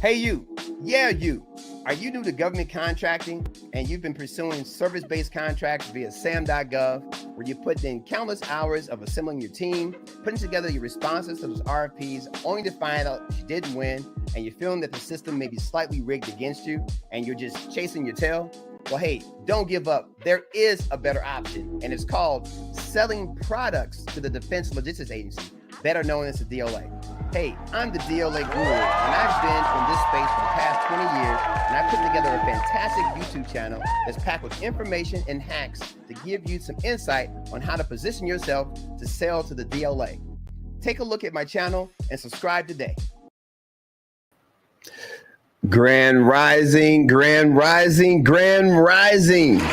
Hey you, yeah you. Are you new to government contracting and you've been pursuing service-based contracts via Sam.gov, where you put in countless hours of assembling your team, putting together your responses to those RFPs, only to find out you didn't win and you're feeling that the system may be slightly rigged against you and you're just chasing your tail? Well, hey, don't give up. There is a better option, and it's called selling products to the Defense Logistics Agency, better known as the DLA. Hey, I'm the DLA Guru, and I've been in this space for the past 20 years, and I put together a fantastic YouTube channel that's packed with information and hacks to give you some insight on how to position yourself to sell to the DLA. Take a look at my channel and subscribe today. Grand rising, grand rising, grand rising. The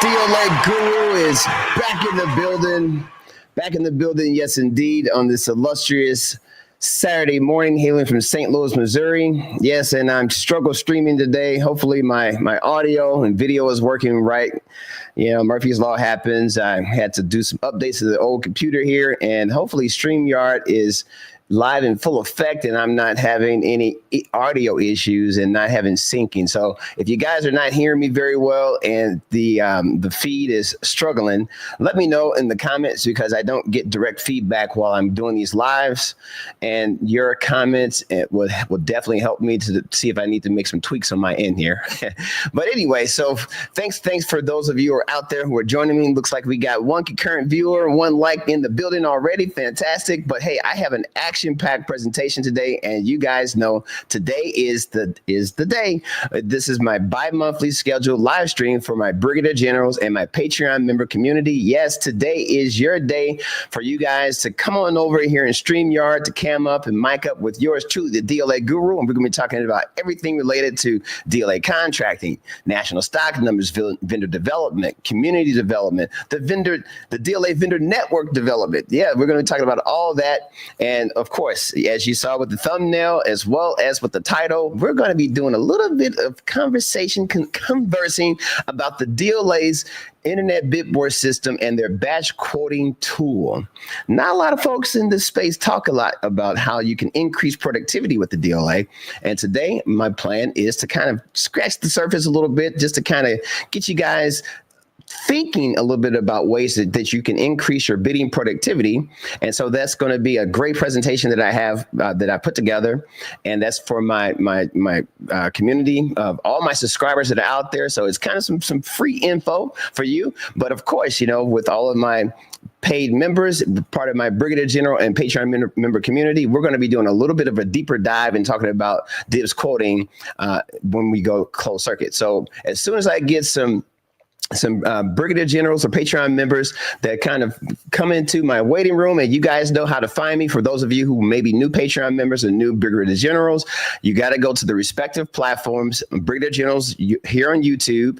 DLA Guru is back in the building. Back in the building, yes, indeed, on this illustrious Saturday morning, hailing from St. Louis, Missouri. Yes, and I'm struggle streaming today. Hopefully my audio and video is working right. You know, Murphy's Law happens. I had to do some updates to the old computer here, and hopefully StreamYard is live in full effect and I'm not having any audio issues and not having syncing. So if you guys are not hearing me very well and the feed is struggling, let me know in the comments, because I don't get direct feedback while I'm doing these lives, and your comments will definitely help me to see if I need to make some tweaks on my end here. But anyway, so thanks for those of you who are out there who are joining me. Looks like we got one concurrent viewer, one like in the building already. Fantastic. But hey, I have an action-packed presentation today, and you guys know today is the day. This is my bi-monthly scheduled live stream for my Brigadier Generals and my Patreon member community. Yes, today is your day for you guys to come on over here in StreamYard to cam up and mic up with yours truly, the DLA Guru, and we're going to be talking about everything related to DLA contracting, national stock numbers, vendor development, community development, the DLA vendor network development. Yeah, we're going to be talking about all that, and of course, as you saw with the thumbnail, as well as with the title, we're going to be doing a little bit of conversing about the DLA's internet bid board system and their batch quoting tool. Not a lot of folks in this space talk a lot about how you can increase productivity with the DLA. And today, my plan is to kind of scratch the surface a little bit, just to kind of get you guys thinking a little bit about ways that you can increase your bidding productivity. And so that's going to be a great presentation that I have that I put together. And that's for my community of all my subscribers that are out there. So it's kind of some free info for you. But of course, you know, with all of my paid members, part of my Brigadier General and Patreon member community, we're going to be doing a little bit of a deeper dive and talking about DIBBS quoting when we go closed circuit. So as soon as I get some Brigadier Generals or Patreon members that kind of come into my waiting room, and you guys know how to find me. For those of you who may be new Patreon members or new Brigadier Generals, you got to go to the respective platforms. Brigadier Generals here on YouTube,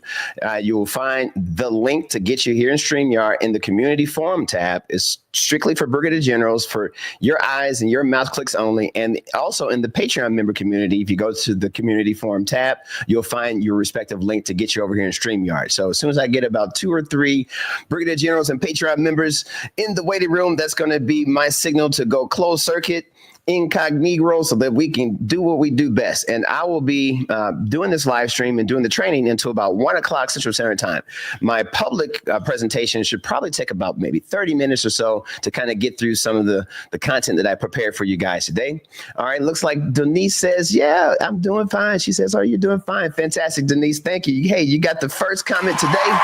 you will find the link to get you here in StreamYard in the Community Forum tab. Is strictly for Brigadier Generals, for your eyes and your mouse clicks only. And also in the Patreon member community, if you go to the Community Forum tab, you'll find your respective link to get you over here in StreamYard. So as soon as I get about 2 or 3 Brigadier Generals and Patreon members in the waiting room, that's going to be my signal to go closed circuit incognito, so that we can do what we do best. And I will be doing this live stream and doing the training until about 1 o'clock Central Standard Time. My public presentation should probably take about maybe 30 minutes or so to kind of get through some of the content that I prepared for you guys today. All right, looks like Denise says, yeah, I'm doing fine. She says, oh, you're doing fine. Fantastic, Denise. Thank you. Hey, you got the first comment today.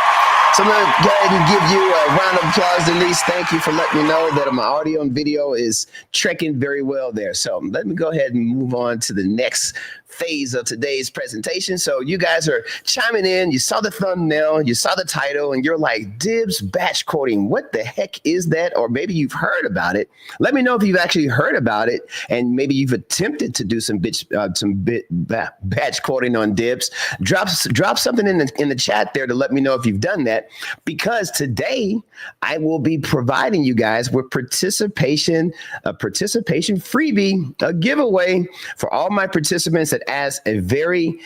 So I'm going to go ahead and give you a round of applause, Denise. Thank you for letting me know that my audio and video is trekking very well there. So let me go ahead and move on to the next phase of today's presentation. So you guys are chiming in. You saw the thumbnail, you saw the title, and you're like, DIBBS batch quoting. What the heck is that? Or maybe you've heard about it. Let me know if you've actually heard about it, and maybe you've attempted to do some batch quoting on DIBBS. Drop something in the chat there to let me know if you've done that, because today I will be providing you guys with a participation freebie, a giveaway for all my participants that ask a very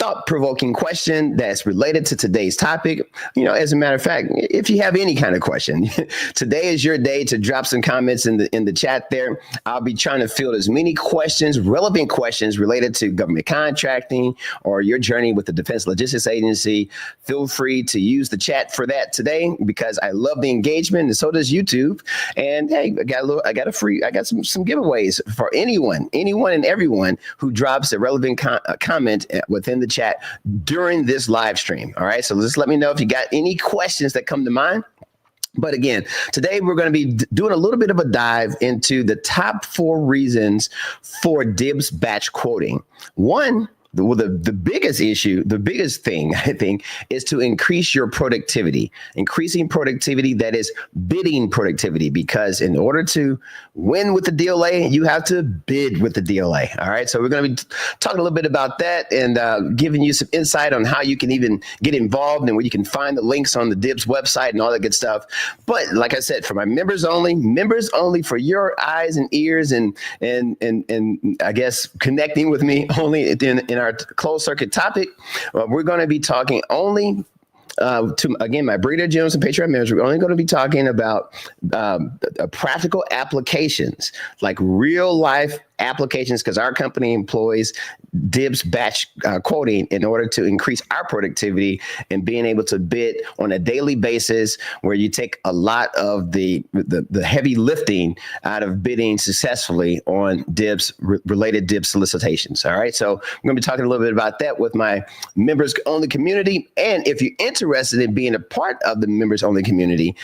thought-provoking question that's related to today's topic. As a matter of fact, if you have any kind of question, today is your day to drop some comments in the chat there. I'll be trying to field as many questions, relevant questions related to government contracting or your journey with the Defense Logistics Agency. Feel free to use the chat for that today because I love the engagement and so does YouTube. And hey, I got some giveaways for anyone and everyone who drops a relevant comment within the chat during this live stream. All right. So just let me know if you got any questions that come to mind. But again, today we're going to be doing a little bit of a dive into the top 4 reasons for DIBBS batch quoting. One, the biggest issue, the biggest thing, I think, is to increase your productivity. Increasing productivity, that is bidding productivity, because in order to win with the DLA, you have to bid with the DLA. All right. So we're going to be talking a little bit about that and giving you some insight on how you can even get involved and where you can find the links on the DIBBS website and all that good stuff. But like I said, for my members only for your eyes and ears and I guess connecting with me only in our closed circuit topic, we're going to be talking only to, again, my Breeder Jones and Patriot members. We're only going to be talking about practical applications, like real life applications, because our company employs DIBBS batch quoting in order to increase our productivity and being able to bid on a daily basis, where you take a lot of the heavy lifting out of bidding successfully on related DIBBS solicitations. All right. So I'm going to be talking a little bit about that with my members only community. And if you're interested in being a part of the members only community,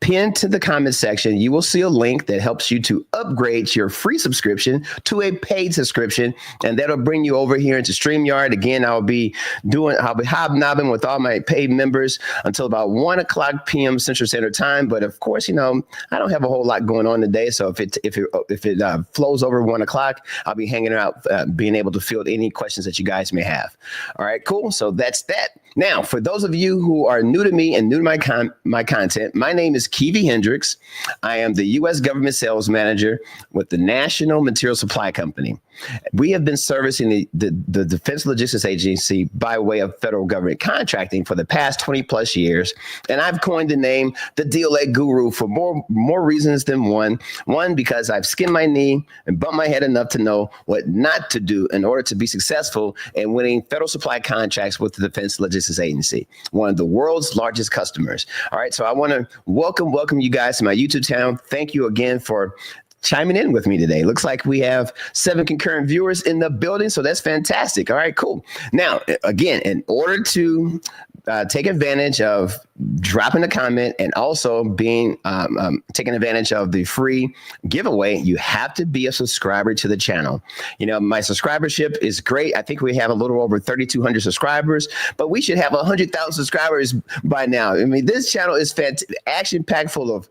pinned to the comment section, you will see a link that helps you to upgrade your free subscription to a paid subscription, and that'll bring you over here into StreamYard. Again, I'll be hobnobbing with all my paid members until about 1:00 p.m. Central Standard Time. But of course, I don't have a whole lot going on today, so if it flows over 1:00, I'll be hanging out, being able to field any questions that you guys may have. All right, cool. So that's that. Now, for those of you who are new to me and new to my content, my name is Kiwi Hendricks. I am the U.S. Government Sales Manager with the National Material Supply Company. We have been servicing the Defense Logistics Agency by way of federal government contracting for the past 20 plus years. And I've coined the name the DLA Guru for more reasons than one. One, because I've skinned my knee and bumped my head enough to know what not to do in order to be successful in winning federal supply contracts with the Defense Logistics Agency, one of the world's largest customers. All right. So I want to welcome you guys to my YouTube channel. Thank you again for chiming in with me today. Looks like we have 7 concurrent viewers in the building, so that's fantastic. All right, cool. Now, again, in order to take advantage of dropping a comment and also being taking advantage of the free giveaway, you have to be a subscriber to the channel. My subscribership is great. I think we have a little over 3,200 subscribers, but we should have 100,000 subscribers by now. I mean, this channel is action-packed, full of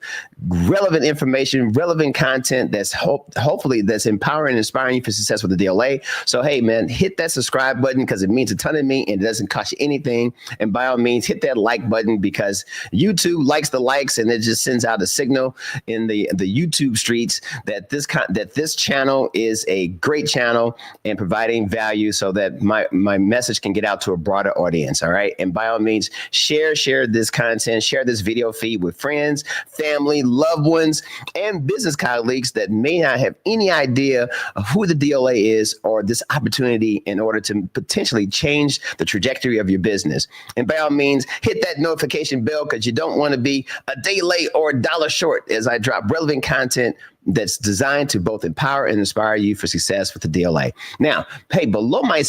relevant information, relevant content that's hopefully that's empowering and inspiring you for success with the DLA. So, hey, man, hit that subscribe button because it means a ton to me and it doesn't cost you anything. And by all means, hit that like button because YouTube likes the likes and it just sends out a signal in the YouTube streets that this channel is a great channel and providing value so that my message can get out to a broader audience. All right. And by all means, share this content, share this video feed with friends, family, loved ones, and business colleagues that may not have any idea of who the DLA is or this opportunity in order to potentially change the trajectory of your business. And by all means, hit that notification bell because you don't want to be a day late or a dollar short as I drop relevant content that's designed to both empower and inspire you for success with the DLA. Now, hey, below my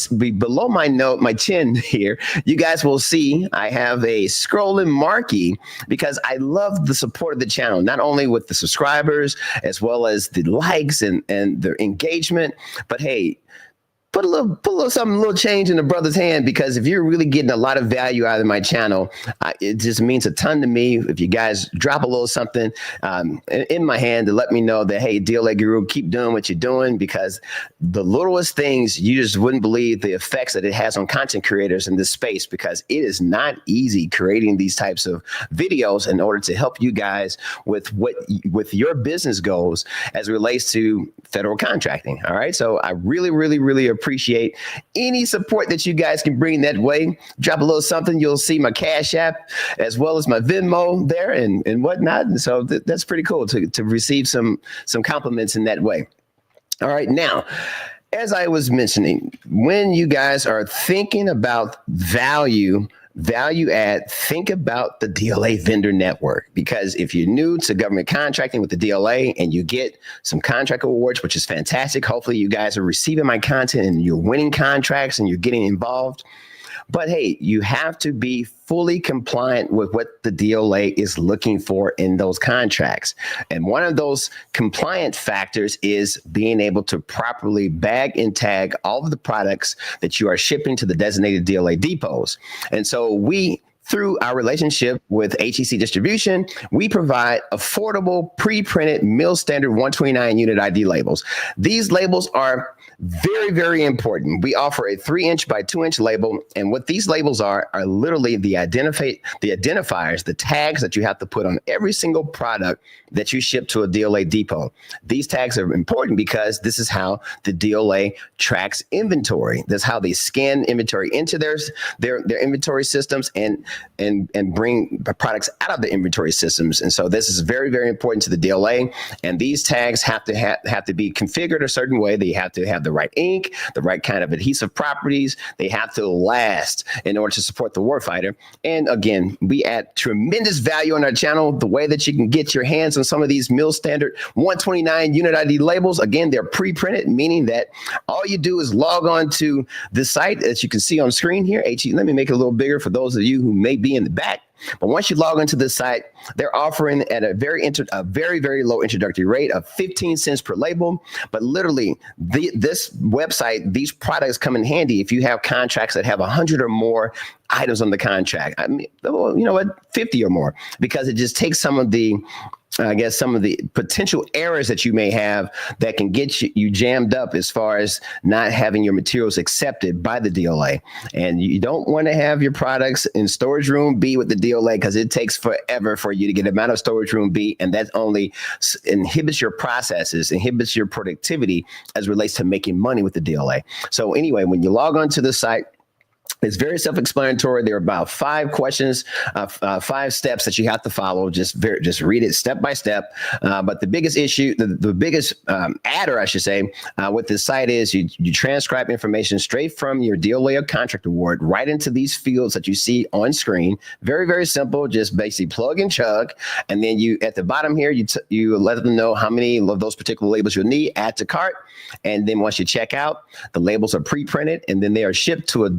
chin here, you guys will see I have a scrolling marquee because I love the support of the channel, not only with the subscribers as well as the likes and the engagement, but hey, put a little change in the brother's hand, because if you're really getting a lot of value out of my channel, it just means a ton to me. If you guys drop a little something in my hand to let me know that, hey, DLA Guru, keep doing what you're doing, because the littlest things, you just wouldn't believe the effects that it has on content creators in this space, because it is not easy creating these types of videos in order to help you guys with your business goals as it relates to federal contracting. All right. So I really, really, really appreciate appreciate any support that you guys can bring that way. Drop a little something. You'll see my Cash App as well as my Venmo there and whatnot. And so that's pretty cool to receive some compliments in that way. All right. Now, as I was mentioning, when you guys are thinking about value add, think about the DLA vendor network, because if you're new to government contracting with the DLA and you get some contract awards, which is fantastic, hopefully you guys are receiving my content and you're winning contracts and you're getting involved. But hey, you have to be fully compliant with what the DLA is looking for in those contracts. And one of those compliant factors is being able to properly bag and tag all of the products that you are shipping to the designated DLA depots. And so through our relationship with HEC Distribution, we provide affordable pre-printed mill standard 129 unit ID labels. These labels are very, very important. We offer a 3-inch by 2-inch label. And what these labels are literally the identifiers, the tags that you have to put on every single product that you ship to a DLA depot. These tags are important because this is how the DLA tracks inventory. That's how they scan inventory into their inventory systems and bring the products out of the inventory systems. And so this is very, very important to the DLA. And these tags have to be configured a certain way. They have to have the right ink, the right kind of adhesive properties. They have to last in order to support the warfighter. And again, we add tremendous value on our channel. The way that you can get your hands on some of these mill standard 129 unit ID labels, again, they're pre-printed, meaning that all you do is log on to the site, as you can see on screen here. Let me make it a little bigger for those of you who may be in the back. But once you log into this site, they're offering at a very, very low introductory rate of 15 cents per label. But literally, this website, these products come in handy if you have contracts that have 100 or more items on the contract. I mean, you know what, 50 or more, because it just takes some of the potential errors that you may have that can get you jammed up as far as not having your materials accepted by the DLA. And you don't want to have your products in storage room B with the DLA, because it takes forever for you to get them out of storage room B. And that only inhibits your processes, inhibits your productivity as it relates to making money with the DLA. So anyway, when you log on to the site, it's very self-explanatory. There are about 5 questions, 5 steps that you have to follow. Just read it step by step. But the biggest issue, the biggest adder, I should say, with this site is you transcribe information straight from your DLA contract award right into these fields that you see on screen. Very, very simple. Just basically plug and chug. And then you, at the bottom here, you let them know how many of those particular labels you'll need, add to cart. And then once you check out, the labels are pre-printed and then they are shipped to a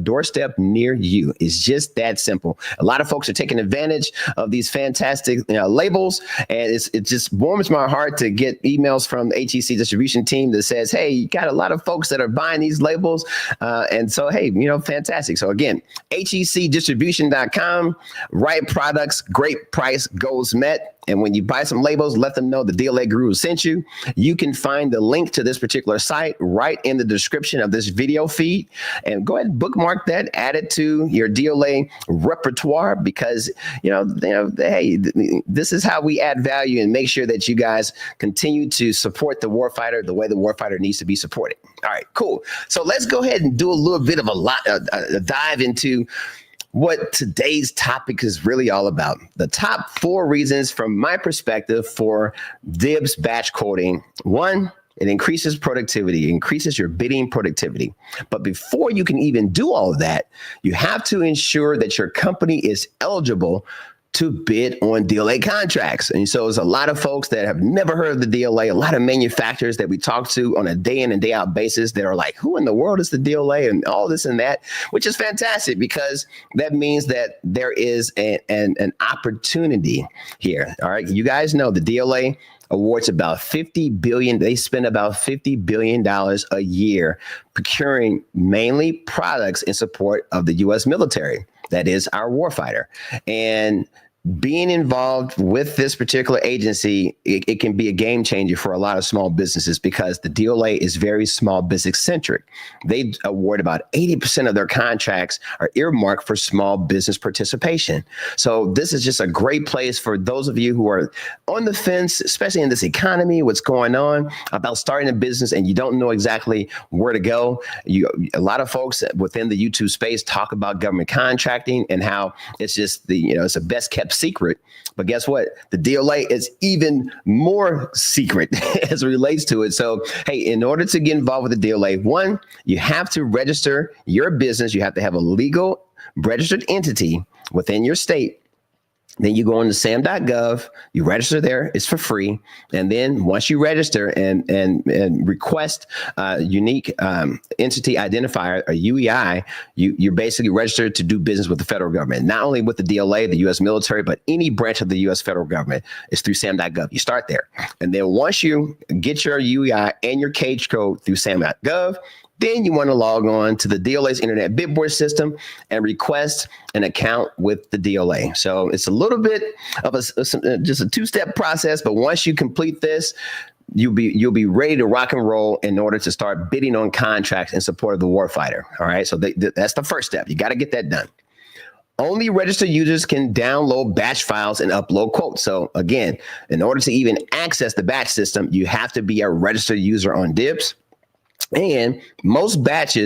doorstep near you. It's just that simple. A lot of folks are taking advantage of these fantastic labels, and it just warms my heart to get emails from the HEC distribution team that says, hey, you got a lot of folks that are buying these labels. And so, hey, fantastic. So again, hecdistribution.com, right products, great price, goals met. And when you buy some labels, let them know the DLA Guru sent you. You can find the link to this particular site right in the description of this video feed. And go ahead and bookmark that, add it to your DLA repertoire, because, hey, this is how we add value and make sure that you guys continue to support the warfighter the way the warfighter needs to be supported. All right, cool. So let's go ahead and do a little bit of a dive into what today's topic is really all about. The top 4 reasons from my perspective for DIBBS batch quoting. 1, it increases productivity, increases your bidding productivity. But before you can even do all of that, you have to ensure that your company is eligible to bid on DLA contracts. And so there's a lot of folks that have never heard of the DLA, a lot of manufacturers that we talk to on a day in and day out basis that are like, who in the world is the DLA and all this and that, which is fantastic, because that means that there is an opportunity here. All right. You guys know the DLA awards about $50 billion. They spend about $50 billion a year procuring mainly products in support of the U.S. military. That is our warfighter. And being involved with this particular agency, it can be a game changer for a lot of small businesses because the DLA is very small business centric. They award about 80% of their contracts are earmarked for small business participation. So this is just a great place for those of you who are on the fence, especially in this economy, what's going on about starting a business and you don't know exactly where to go. A lot of folks within the YouTube space talk about government contracting and how it's just it's the best kept secret. But guess what? The DLA is even more secret as it relates to it. So, hey, in order to get involved with the DLA, one, you have to register your business. You have to have a legal registered entity within your state. Then you go on to Sam.gov, you register there, it's for free. And then once you register and request a unique entity identifier, a UEI, you're basically registered to do business with the federal government, not only with the DLA, the U.S. military, but any branch of the U.S. federal government. It's through Sam.gov. You start there. And then once you get your UEI and your cage code through Sam.gov, then you want to log on to the DLA's internet bid board system and request an account with the DLA. So it's a little bit of just a two-step process, but once you complete this, you'll be ready to rock and roll in order to start bidding on contracts in support of the warfighter. All right, so that's the first step. You got to get that done. Only registered users can download batch files and upload quotes. So again, in order to even access the batch system, you have to be a registered user on DIBBS. And most batch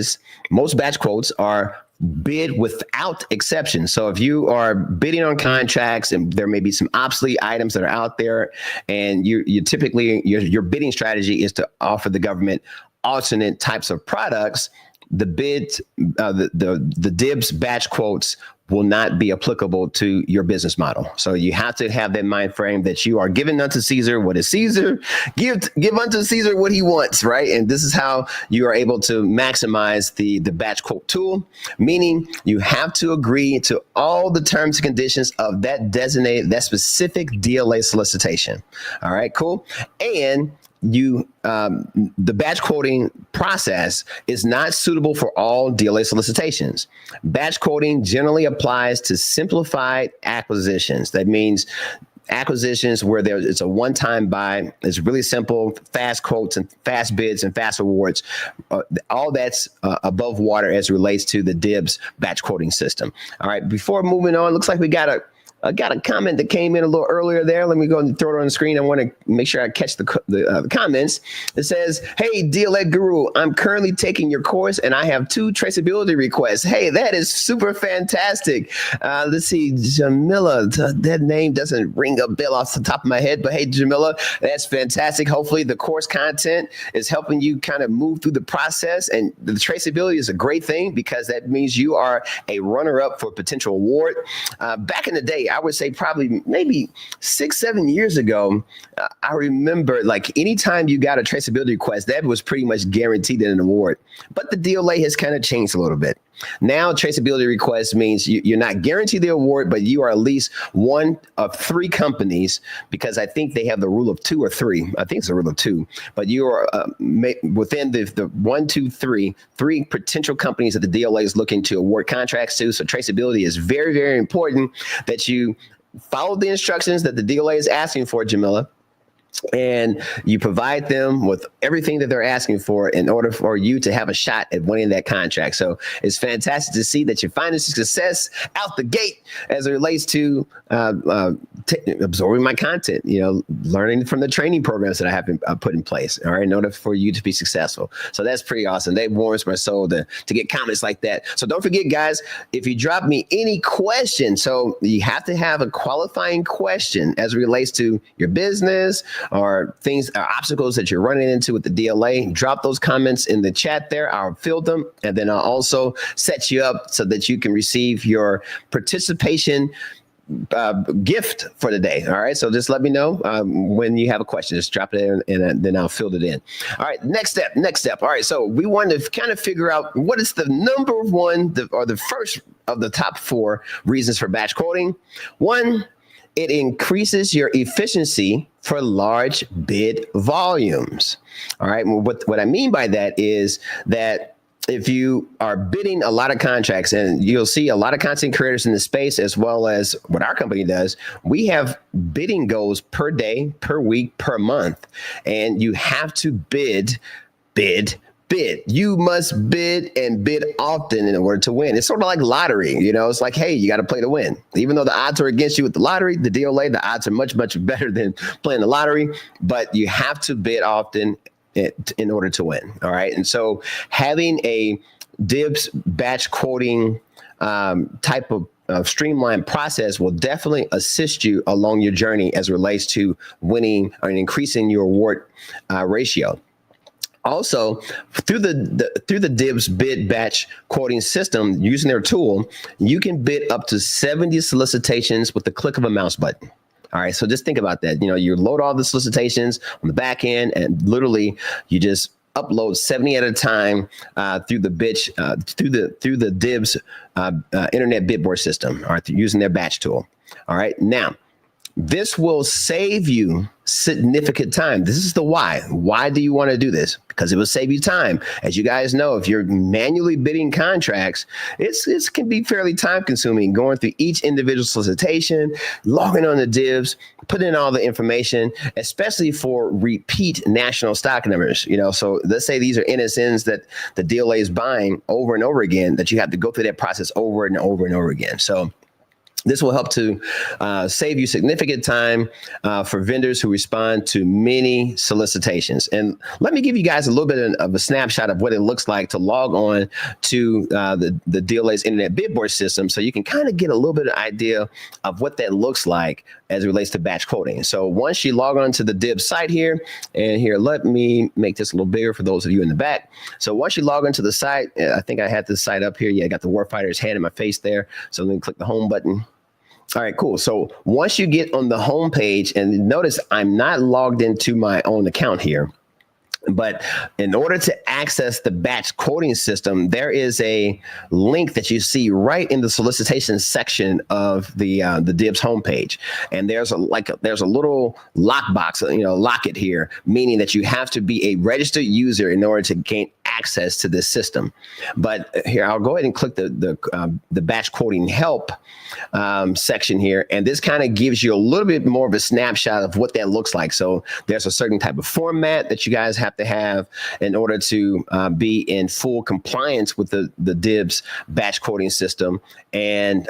quotes are bid without exception. So if you are bidding on contracts and there may be some obsolete items that are out there, and you typically your bidding strategy is to offer the government alternate types of products, the DIBBS batch quotes will not be applicable to your business model. So you have to have that mind frame that you are giving unto Caesar what is Caesar, give unto Caesar what he wants, right? And this is how you are able to maximize the batch quote tool, meaning you have to agree to all the terms and conditions of that specific DLA solicitation. All right, cool. And the batch quoting process is not suitable for all DLA solicitations. Batch quoting generally applies to simplified acquisitions. That means acquisitions where it's a one-time buy. It's really simple, fast quotes and fast bids and fast awards. All that's above water as it relates to the DIBBS batch quoting system. All right, before moving on, looks like we got a comment that came in a little earlier there. Let me go and throw it on the screen. I want to make sure I catch the comments. It says, hey, DLA Guru, I'm currently taking your course and I have 2 traceability requests. Hey, that is super fantastic. Let's see, Jamila, that name doesn't ring a bell off the top of my head, but hey, Jamila, that's fantastic. Hopefully the course content is helping you kind of move through the process, and the traceability is a great thing because that means you are a runner-up for potential award. Back in the day, I would say probably maybe 6-7 years ago, I remember like anytime you got a traceability request, that was pretty much guaranteed in an award. But the DLA has kind of changed a little bit. Now, traceability request means you're not guaranteed the award, but you are at least one of 3 companies, because I think they have the rule of 2 or 3. I think it's a rule of 2, but you are within the 1, 2, 3 potential companies that the DLA is looking to award contracts to. So traceability is very, very important that you follow the instructions that the DLA is asking for, Jamila, and you provide them with everything that they're asking for in order for you to have a shot at winning that contract. So it's fantastic to see that you're finding success out the gate as it relates to absorbing my content, learning from the training programs that I have been put in place, all right, in order for you to be successful. So that's pretty awesome. That warms my soul to get comments like that. So don't forget, guys, if you drop me any questions, so you have to have a qualifying question as it relates to your business or things or obstacles that you're running into with the DLA. Drop those comments in the chat there. I'll field them, and then I'll also set you up so that you can receive your participation gift for the day. All right. So just let me know when you have a question. Just drop it in, and then I'll fill it in. All right. Next step. All right. So we want to kind of figure out what is the number one or the first of the top 4 reasons for batch quoting. 1, it increases your efficiency for large bid volumes. All right. What I mean by that is that if you are bidding a lot of contracts, and you'll see a lot of content creators in the space, as well as what our company does, we have bidding goals per day, per week, per month, and you have to bid. You must bid and bid often in order to win. It's sort of like lottery, it's like, hey, you got to play to win. Even though the odds are against you with the lottery, the DLA, the odds are much, much better than playing the lottery, but you have to bid often in order to win. All right. And so having a DIBBS batch quoting type of streamlined process will definitely assist you along your journey as it relates to winning and increasing your award ratio. Also, through the DIBBS bid batch quoting system, using their tool, you can bid up to 70 solicitations with the click of a mouse button. All right, so just think about that. You load all the solicitations on the back end, and literally you just upload 70 at a time through the DIBBS internet bid board system, all right, using their batch tool. All right, now this will save you significant time. This is the why. Why do you want to do this? Because it will save you time. As you guys know, if you're manually bidding contracts, it can be fairly time consuming, going through each individual solicitation, logging on the DIBBS, putting in all the information, especially for repeat national stock numbers. So let's say these are NSNs that the DLA is buying over and over again, that you have to go through that process over and over and over again. So this will help to save you significant time for vendors who respond to many solicitations. And let me give you guys a little bit of a snapshot of what it looks like to log on to the DLA's internet bid board system, so you can kind of get a little bit of idea of what that looks like as it relates to batch quoting. So once you log on to the DIBBS site here, and here, let me make this a little bigger for those of you in the back. So once you log into the site, I think I had this site up here. Yeah, I got the warfighter's hand in my face there. So let me click the home button. All right, cool. So once you get on the home page, and notice I'm not logged into my own account here, but in order to access the batch quoting system, there is a link that you see right in the solicitation section of the DIBBS homepage, and there's a little lockbox, lock it here, meaning that you have to be a registered user in order to gain access to this system. But here, I'll go ahead and click the batch quoting help section here, and this kind of gives you a little bit more of a snapshot of what that looks like. So there's a certain type of format that you guys have to have in order to be in full compliance with the DIBBS batch quoting system. And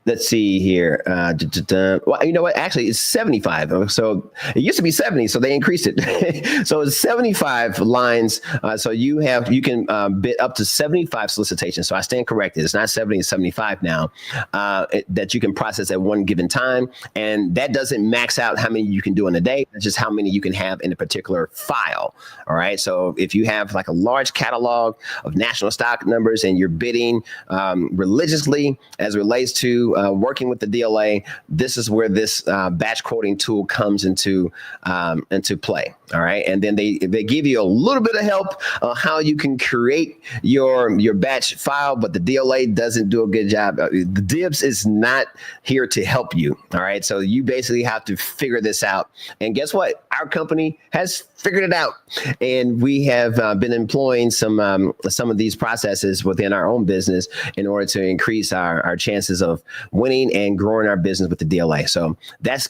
let's see here. Well, you know what? Actually, it's 75. So it used to be 70, so they increased it. So it's 75 lines. So you can bid up to 75 solicitations. So I stand corrected. It's not 70, it's 75 now that you can process at one given time. And that doesn't max out how many you can do in a day. That's just how many you can have in a particular file. All right. So if you have like a large catalog of national stock numbers and you're bidding religiously as it relates to working with the DLA, this is where this batch quoting tool comes into play. All right, and then they give you a little bit of help on how you can create your batch file, but the DLA doesn't do a good job. The DIBBS is not here to help you. All right, so you basically have to figure this out. And guess what? Our company has figured it out, and we have been employing some of these processes within our own business in order to increase our chances of winning and growing our business with the DLA. So that's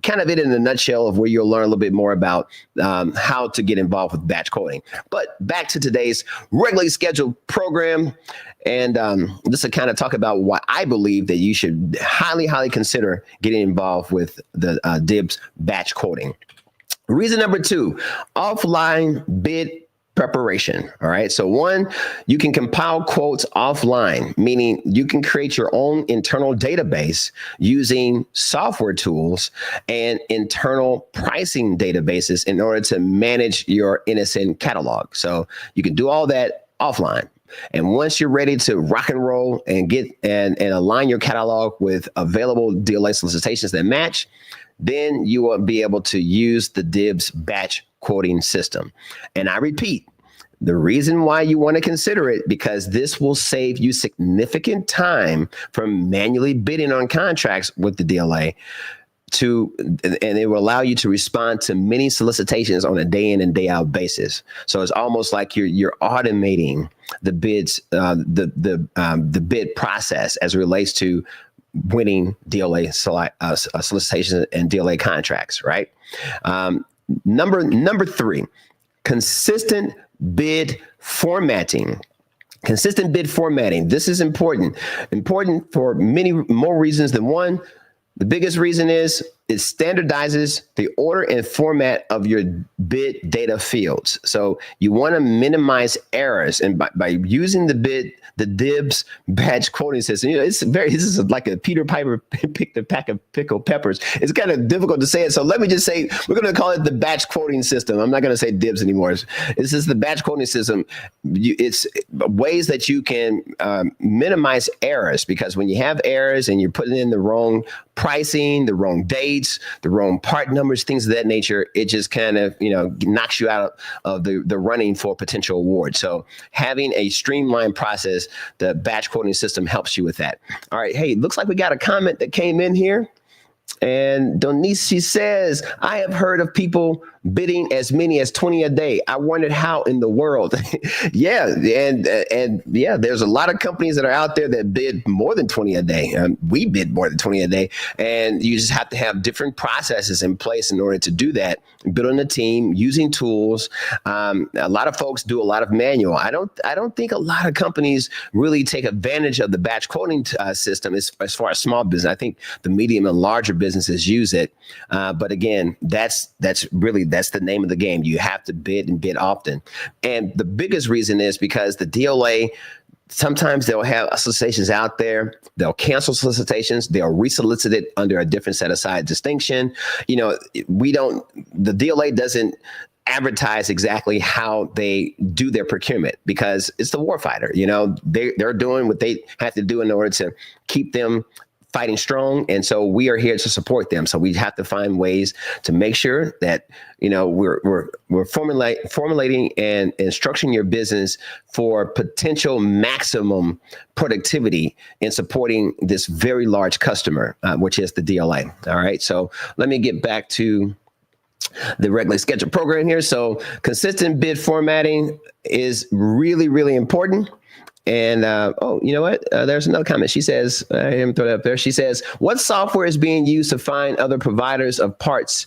kind of it in a nutshell of where you'll learn a little bit more about how to get involved with batch quoting. But back to today's regularly scheduled program, and just to kind of talk about why I believe that you should highly consider getting involved with the DIBBS batch quoting. Reason number 2, offline bid preparation. All right. So 1, you can compile quotes offline, meaning you can create your own internal database using software tools and internal pricing databases in order to manage your NSN catalog. So you can do all that offline. And once you're ready to rock and roll and get and align your catalog with available DLA solicitations that match, then you will be able to use the DIBBS batch quoting system. And I repeat, the reason why you want to consider it, because this will save you significant time from manually bidding on contracts with the DLA. and it will allow you to respond to many solicitations on a day in and day out basis. So it's almost like you're automating the bids, the bid process as it relates to winning DLA solicitations and DLA contracts, right? Number 3, consistent bid formatting. Consistent bid formatting. This is important for many more reasons than one. The biggest reason is it standardizes the order and format of your bid data fields. So you want to minimize errors, and by using the DIBBS batch quoting system, this is like a Peter Piper picked a pack of pickled peppers. It's kind of difficult to say it. So let me just say, we're going to call it the batch quoting system. I'm not going to say DIBBS anymore. This is the batch quoting system. It's ways that you can minimize errors, because when you have errors and you're putting in the wrong pricing, the wrong dates, the wrong part numbers, things of that nature, it just kind of, knocks you out of the running for potential award. So having a streamlined process, the batch quoting system helps you with that. All right. Hey, looks like we got a comment that came in here. And Denise, she says, I have heard of people bidding as many as 20 a day. I wondered how in the world. Yeah. And yeah, there's a lot of companies that are out there that bid more than 20 a day. We bid more than 20 a day. And you just have to have different processes in place in order to do that. Building a team, using tools. A lot of folks do a lot of manual. I don't think a lot of companies really take advantage of the batch quoting system as far as small business. I think the medium and larger businesses use it. But again, that's the name of the game. You have to bid and bid often. And the biggest reason is because the DLA, sometimes they'll have solicitations out there. They'll cancel solicitations. They'll resolicit it under a different set aside distinction. The DLA doesn't advertise exactly how they do their procurement, because it's the warfighter. They're doing what they have to do in order to keep them fighting strong. And so we are here to support them. So we have to find ways to make sure that, we're formulating and structuring your business for potential maximum productivity in supporting this very large customer, which is the DLA. All right. So let me get back to the regularly scheduled program here. So consistent bid formatting is really, really important. And, you know what? There's another comment. She says, I didn't throw that up there. She says, what software is being used to find other providers of parts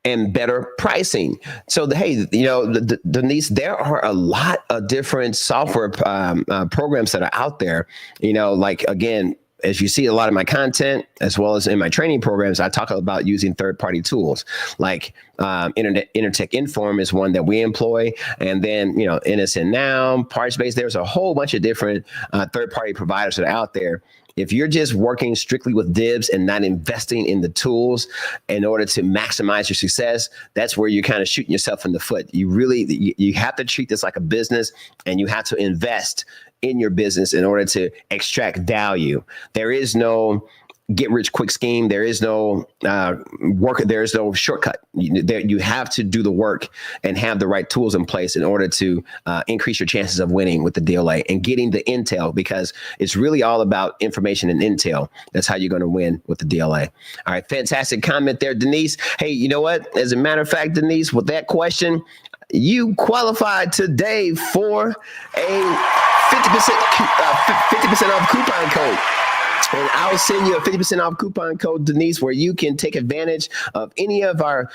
and better pricing? So, Denise, there are a lot of different software programs that are out there, again, as you see a lot of my content, as well as in my training programs, I talk about using third-party tools like Intertech Inform is one that we employ. And then, NSN Now, PartsBase, there's a whole bunch of different third-party providers that are out there. If you're just working strictly with DIBBS and not investing in the tools in order to maximize your success, that's where you're kind of shooting yourself in the foot. You have to treat this like a business, and you have to invest in your business in order to extract value. There is no get rich quick scheme. There is no there is no shortcut. You have to do the work and have the right tools in place in order to increase your chances of winning with the DLA and getting the intel, because it's really all about information and intel. That's how you're going to win with the DLA. All right. Fantastic comment there, Denise. Hey, you know what? As a matter of fact, Denise, with that question, you qualified today for a 50% off coupon code. And I'll send you a 50% off coupon code, Denise, where you can take advantage of any of our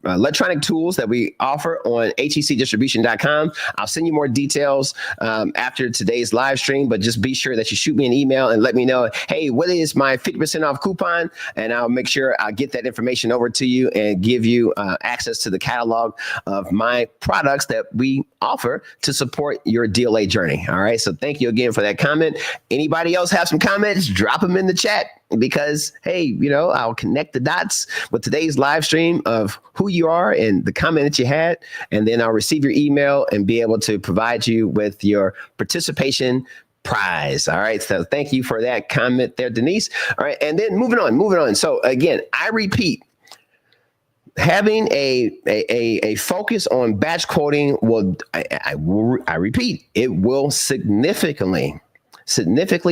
electronic tools that we offer on hecdistribution.com. I'll send you more details after today's live stream, but just be sure that you shoot me an email and let me know, hey, what is my 50% off coupon? And I'll make sure I'll get that information over to you and give you access to the catalog of my products that we offer to support your DLA journey. All right. So thank you again for that comment. Anybody else have some comments? Drop them in the chat, because, hey, I'll connect the dots with today's live stream of who you are and the comment that you had, and then I'll receive your email and be able to provide you with your participation prize. All right. So thank you for that comment there, Denise. All right. And then moving on. So again, I repeat, having a focus on batch quoting will, I repeat, it will significantly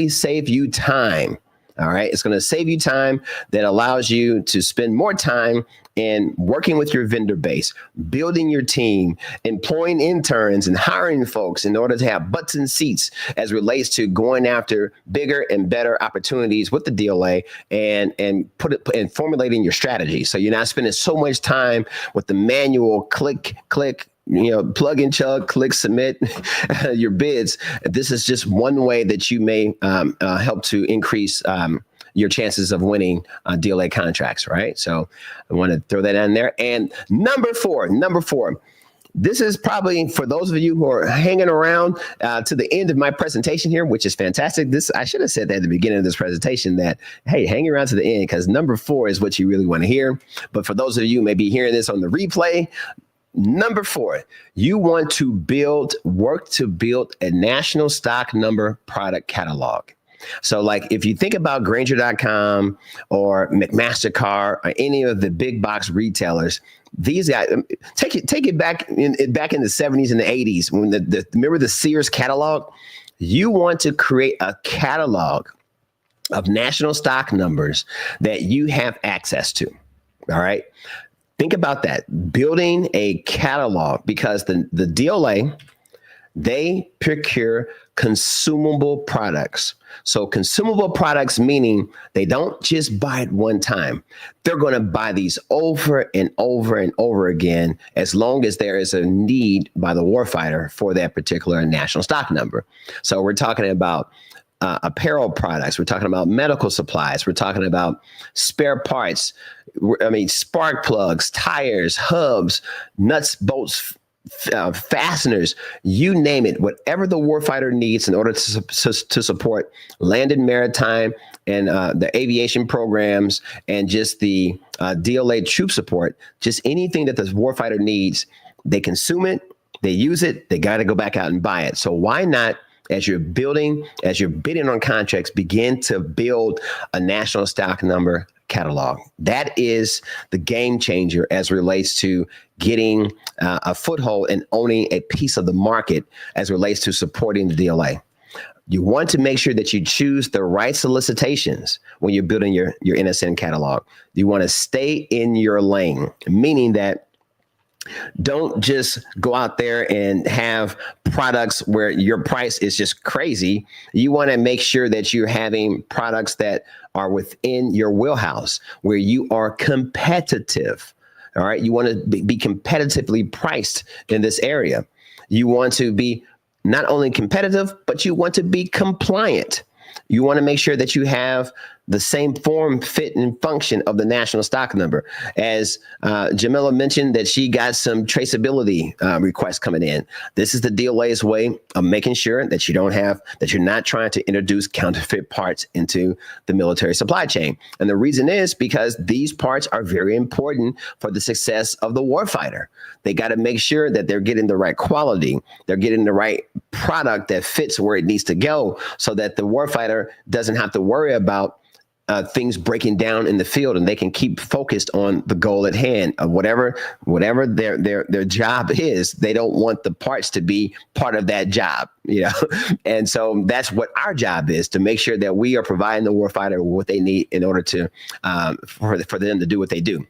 save you time. All right. It's going to save you time that allows you to spend more time in working with your vendor base, building your team, employing interns and hiring folks in order to have butts in seats as relates to going after bigger and better opportunities with the DLA and put it and formulating your strategy. So you're not spending so much time with the manual click, plug and chug, click, submit your bids. This is just one way that you may help to increase your chances of winning DLA contracts, right? So I want to throw that in there. And number four, this is probably for those of you who are hanging around to the end of my presentation here, which is fantastic. I should have said that at the beginning of this presentation that, hey, hang around to the end because number 4 is what you really want to hear. But for those of you who may be hearing this on the replay, number 4, you want to work to build a national stock number product catalog. So like if you think about Grainger.com or McMaster-Carr or any of the big box retailers, these guys take it back in the 70s and the 80s when remember the Sears catalog? You want to create a catalog of national stock numbers that you have access to. All right. Think about that. Building a catalog, because the DLA, they procure consumable products. So consumable products meaning they don't just buy it one time. They're going to buy these over and over and over again as long as there is a need by the warfighter for that particular national stock number. So we're talking about apparel products. We're talking about medical supplies. We're talking about spare parts. Spark plugs, tires, hubs, nuts, bolts, fasteners, you name it, whatever the warfighter needs in order to support land and maritime and the aviation programs and just the DLA troop support, just anything that the warfighter needs, they consume it, they use it, they got to go back out and buy it. So why not, as you're bidding on contracts, begin to build a national stock number catalog? That is the game changer as it relates to getting a foothold and owning a piece of the market as it relates to supporting the DLA. You want to make sure that you choose the right solicitations when you're building your NSN catalog. You want to stay in your lane, meaning that don't just go out there and have products where your price is just crazy. You want to make sure that you're having products that are within your wheelhouse, where you are competitive. All right. You want to be competitively priced in this area. You want to be not only competitive, but you want to be compliant. You want to make sure that you have the same form, fit, and function of the national stock number. As Jamila mentioned that she got some traceability requests coming in. This is the DLA's way of making sure that you're not trying to introduce counterfeit parts into the military supply chain. And the reason is because these parts are very important for the success of the warfighter. They got to make sure that they're getting the right quality, they're getting the right product that fits where it needs to go, so that the warfighter doesn't have to worry about things breaking down in the field, and they can keep focused on the goal at hand of whatever their job is. They don't want the parts to be part of that job, and so that's what our job is, to make sure that we are providing the warfighter what they need in order to for them to do what they do.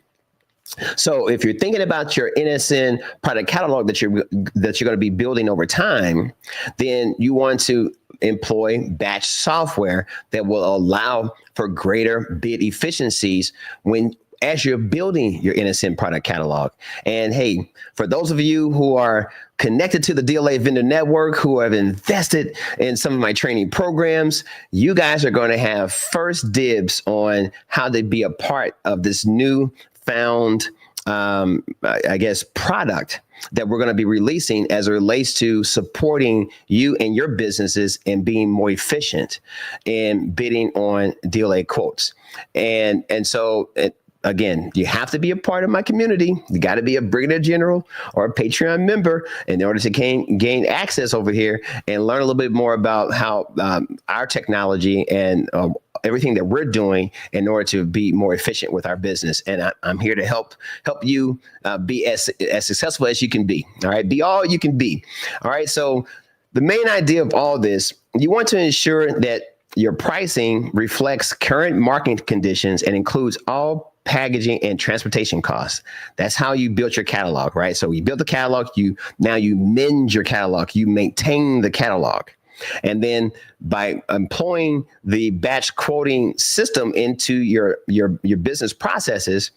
So if you're thinking about your NSN product catalog that you're going to be building over time, then you want to employ batch software that will allow for greater bid efficiencies as you're building your NSN product catalog. And hey, for those of you who are connected to the DLA vendor network, who have invested in some of my training programs, you guys are going to have first dibs on how to be a part of this new found, product that we're going to be releasing as it relates to supporting you and your businesses and being more efficient in bidding on DLA quotes. And so again, you have to be a part of my community. You got to be a Brigadier General or a Patreon member in order to gain access over here and learn a little bit more about how our technology and everything that we're doing in order to be more efficient with our business. And I'm here to help you be as successful as you can be. All right. Be all you can be. All right. So the main idea of all this, you want to ensure that your pricing reflects current market conditions and includes all packaging and transportation costs. That's how you built your catalog, right? So you built the catalog, now you mend your catalog, you maintain the catalog. And then by employing the batch quoting system into your business processes,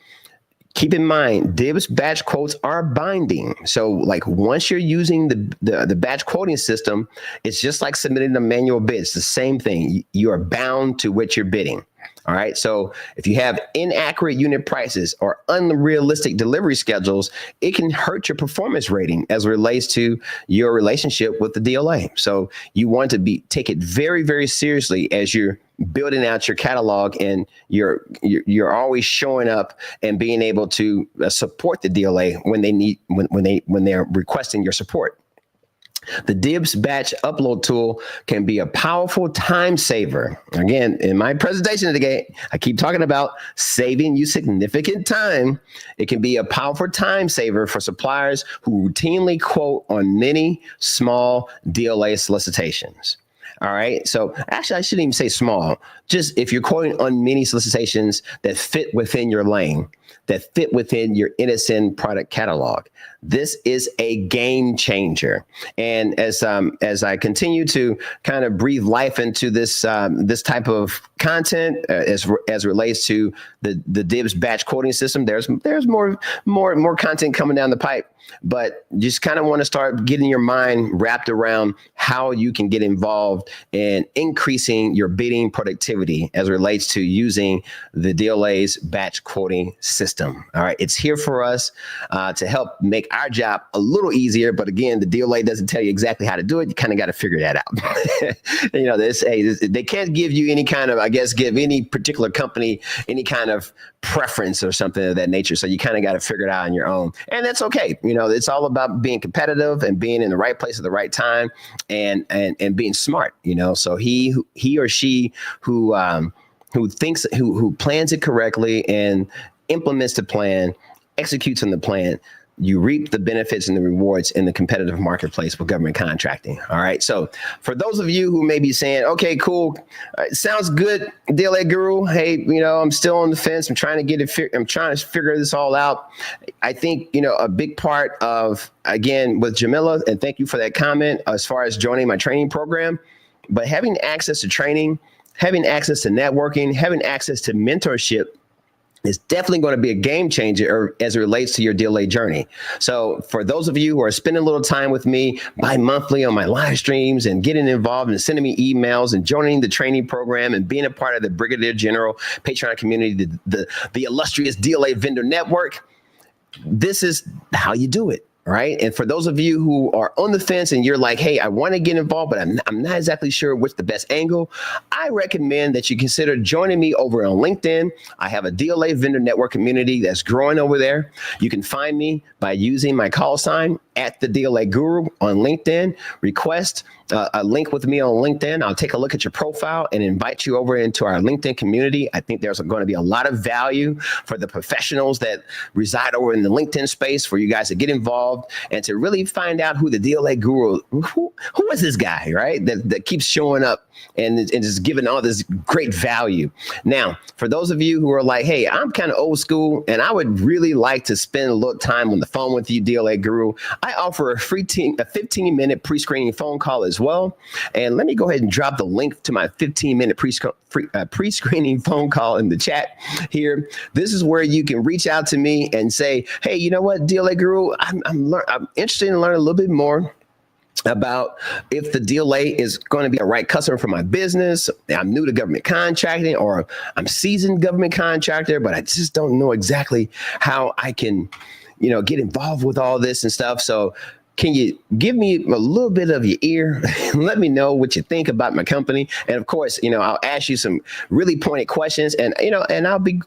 keep in mind, DIBBS batch quotes are binding. So like once you're using the batch quoting system, it's just like submitting a manual bid. It's the same thing. You are bound to what you're bidding. All right. So if you have inaccurate unit prices or unrealistic delivery schedules, it can hurt your performance rating as it relates to your relationship with the DLA. So you want to take it very, very seriously as you're building out your catalog, and you're always showing up and being able to support the DLA when they're requesting your support. The DIBBS batch upload tool can be a powerful time saver. Again, in my presentation today, I keep talking about saving you significant time. It can be a powerful time saver for suppliers who routinely quote on many small DLA solicitations. All right. So actually, I shouldn't even say small. Just if you're quoting on many solicitations that fit within your lane, that fit within your innocent product catalog, this is a game changer. And as I continue to kind of breathe life into this type of content as relates to the DIBBS batch quoting system, there's more content coming down the pipe. But just kind of want to start getting your mind wrapped around how you can get involved in increasing your bidding productivity as it relates to using the DLA's batch quoting system. All right, it's here for us to help make our job a little easier. But again, the DLA doesn't tell you exactly how to do it. You kind of got to figure that out. They can't give you any kind of, give any particular company any kind of preference or something of that nature. So you kind of got to figure it out on your own. And that's okay. It's all about being competitive and being in the right place at the right time and being smart, So he or she who plans it correctly and implements the plan, executes on the plan, you reap the benefits and the rewards in the competitive marketplace with government contracting. All right. So for those of you who may be saying, okay, cool, sounds good, DLA Guru. Hey, I'm still on the fence. I'm trying to figure this all out. I think, a big part of, again, with Jamila, and thank you for that comment as far as joining my training program, but having access to training, having access to networking, having access to mentorship is definitely going to be a game changer as it relates to your DLA journey. So for those of you who are spending a little time with me bi-monthly on my live streams and getting involved and sending me emails and joining the training program and being a part of the Brigadier General Patreon community, the illustrious DLA vendor network, this is how you do it. Right. And for those of you who are on the fence and you're like, hey, I want to get involved, but I'm not exactly sure what's the best angle, I recommend that you consider joining me over on LinkedIn. I have a DLA vendor network community that's growing over there. You can find me by using my call sign at the DLA Guru on LinkedIn. Request a link with me on LinkedIn. I'll take a look at your profile and invite you over into our LinkedIn community. I think there's going to be a lot of value for the professionals that reside over in the LinkedIn space for you guys to get involved and to really find out who the DLA Guru, who is this guy, right? That keeps showing up and is giving all this great value. Now, for those of you who are like, hey, I'm kind of old school and I would really like to spend a little time on the phone with you, DLA Guru, I offer a 15-minute pre-screening phone call as well. And let me go ahead and drop the link to my 15-minute pre-screening phone call in the chat here. This is where you can reach out to me and say, hey, you know what, DLA Guru, I'm interested in learning a little bit more about if the DLA is going to be the right customer for my business. I'm new to government contracting, or I'm seasoned government contractor, but I just don't know exactly how I can, get involved with all this and stuff. So can you give me a little bit of your ear? Let me know what you think about my company. And of course, I'll ask you some really pointed questions and I'll be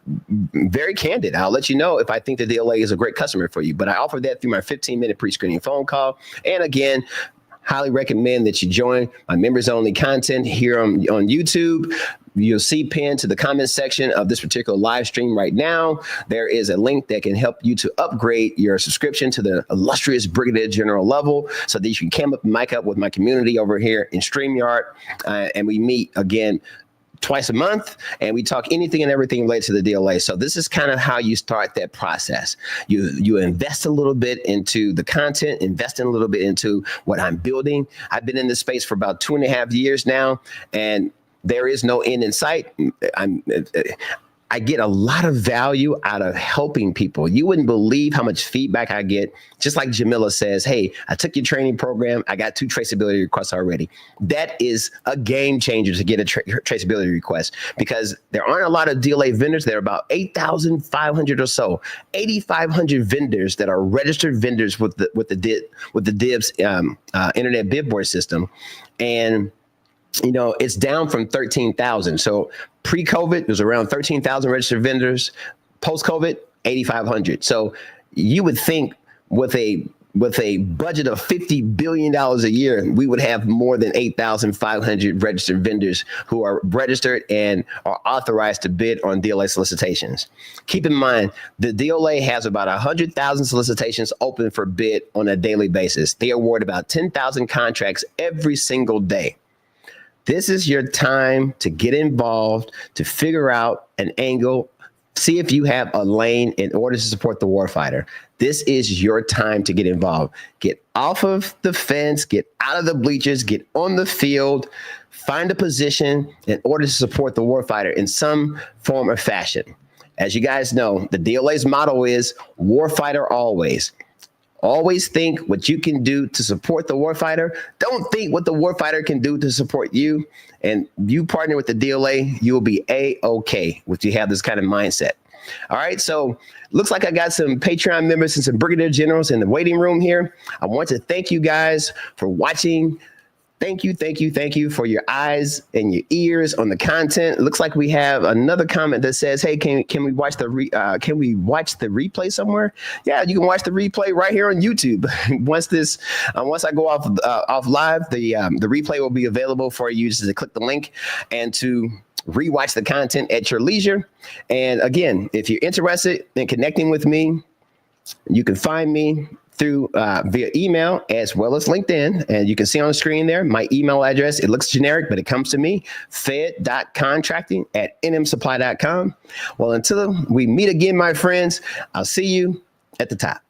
very candid. I'll let you know if I think the DLA is a great customer for you, but I offer that through my 15-minute pre-screening phone call. And again, highly recommend that you join my members only content here on YouTube. You'll see pinned to the comment section of this particular live stream right now, there is a link that can help you to upgrade your subscription to the illustrious Brigadier General level so that you can come up and mic up with my community over here in StreamYard. And we meet again twice a month, and we talk anything and everything related to the DLA. So this is kind of how you start that process. You invest a little bit into the content, invest in a little bit into what I'm building. I've been in this space for about 2.5 years now, and there is no end in sight. I get a lot of value out of helping people. You wouldn't believe how much feedback I get. Just like Jamila says, hey, I took your training program. I got 2 traceability requests already. That is a game changer to get a traceability request, because there aren't a lot of DLA vendors. There are about 8,500 or so, 8,500 vendors that are registered vendors with the DIBBS Internet Bid Board system. And it's down from 13,000. So pre-COVID, it was around 13,000 registered vendors. Post-COVID, 8,500. So you would think with a budget of $50 billion a year, we would have more than 8,500 registered vendors who are registered and are authorized to bid on DLA solicitations. Keep in mind, the DLA has about 100,000 solicitations open for bid on a daily basis. They award about 10,000 contracts every single day. This is your time to get involved, to figure out an angle, see if you have a lane in order to support the warfighter. This is your time to get involved. Get off of the fence, get out of the bleachers, get on the field, find a position in order to support the warfighter in some form or fashion. As you guys know, the DLA's motto is warfighter always. Always think what you can do to support the warfighter. Don't think what the warfighter can do to support you. And you partner with the DLA, you will be A-OK if you have this kind of mindset. All right, so looks like I got some Patreon members and some brigadier generals in the waiting room here. I want to thank you guys for watching. Thank you for your eyes and your ears on the content. It looks like we have another comment that says, "Hey, can we watch the replay somewhere?" Yeah, you can watch the replay right here on YouTube. Once I go off live, the replay will be available for you just to click the link and to rewatch the content at your leisure. And again, if you're interested in connecting with me, you can find me through via email as well as LinkedIn. And you can see on the screen there, my email address. It looks generic, but it comes to me, fed.contracting@nmsupply.com. Well, until we meet again, my friends, I'll see you at the top.